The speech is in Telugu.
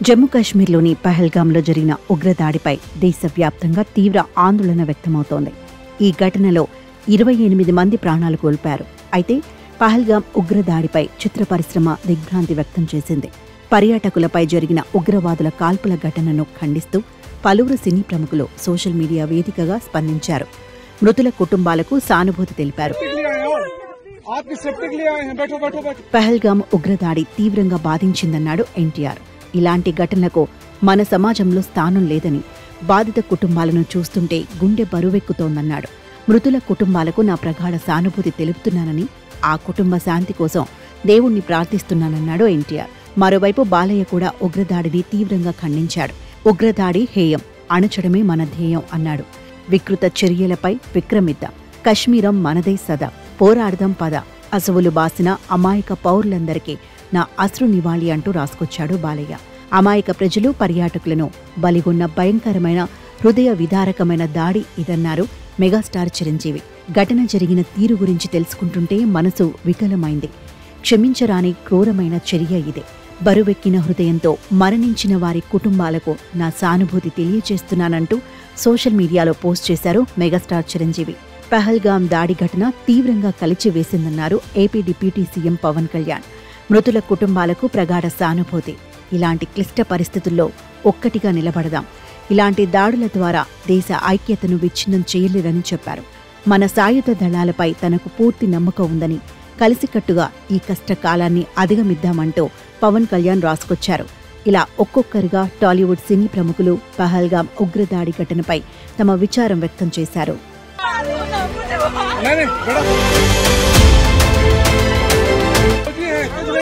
జమ్మూ కాశ్మీర్లోని పహల్గాంలో జరిగిన ఉగ్రదాడిపై దేశవ్యాప్తంగా తీవ్ర ఆందోళన వ్యక్తమవుతోంది. ఈ ఘటనలో 28 మంది ప్రాణాలు కోల్పోయారు. అయితే పహల్గాం ఉగ్రదాడిపై చిత్ర పరిశ్రమ దిగ్భ్రాంతి వ్యక్తం చేసింది. పర్యాటకులపై జరిగిన ఉగ్రవాదుల కాల్పుల ఘటనను ఖండిస్తూ పలువురు సినీ ప్రముఖులు సోషల్ మీడియా వేదికగా స్పందించారు. మృతుల కుటుంబాలకు సానుభూతి తెలిపారు. పహల్గాం ఉగ్రదాడి తీవ్రంగా బాధించిందన్నాడు ఎన్టీఆర్. ఇలాంటి ఘటనలకు మన సమాజంలో స్థానం లేదని, బాధిత కుటుంబాలను చూస్తుంటే గుండె బరువెక్కుతోందన్నాడు. మృతుల కుటుంబాలకు నా ప్రగాఢ సానుభూతి తెలుపుతున్నానని, ఆ కుటుంబ శాంతి కోసం దేవుణ్ణి ప్రార్థిస్తున్నానన్నాడు ఎన్టీఆర్. మరోవైపు బాలయ్య కూడా ఉగ్రదాడిని తీవ్రంగా ఖండించాడు. ఉగ్రదాడి హేయం, అణచడమే మన ధ్యేయం అన్నాడు. వికృత చర్యలపై విక్రమిద్దాం, కశ్మీరం మనదై సదా, పోరాడదాం పద, అసువులు బాసిన అమాయక పౌరులందరికీ నా అశ్రు నివాళి అంటూ రాసుకొచ్చాడు బాలయ్య. అమాయక ప్రజలు, పర్యాటకులను బలిగొన్న భయంకరమైన, హృదయ విదారకమైన దాడి ఇదన్నారు మెగాస్టార్ చిరంజీవి. ఘటన జరిగిన తీరు గురించి తెలుసుకుంటుంటే మనసు వికలమైంది. క్షమించరాని క్రూరమైన చర్య ఇదే. బరువెక్కిన హృదయంతో మరణించిన వారి కుటుంబాలకు నా సానుభూతి తెలియజేస్తున్నానంటూ సోషల్ మీడియాలో పోస్ట్ చేశారు మెగాస్టార్ చిరంజీవి. పహల్గాం దాడి ఘటన తీవ్రంగా కలిచివేసిందన్నారు AP deputy CM Pawan Kalyan. మృతుల కుటుంబాలకు ప్రగాఢ సానుభూతి. ఇలాంటి క్లిష్ట పరిస్థితుల్లో ఒక్కటిగా నిలబడదాం. ఇలాంటి దాడుల ద్వారా దేశ ఐక్యతను విచ్ఛిన్నం చేయలేరని చెప్పారు. మన సాయుధ దళాలపై తనకు పూర్తి నమ్మకం ఉందని, కలిసికట్టుగా ఈ కష్టకాలాన్ని అధిగమిద్దామంటూ పవన్ కళ్యాణ్ రాసుకొచ్చారు. ఇలా ఒక్కొక్కరుగా టాలీవుడ్ సినీ ప్రముఖులు పహల్గాం ఉగ్రదాడి ఘటనపై తమ విచారం వ్యక్తం చేశారు.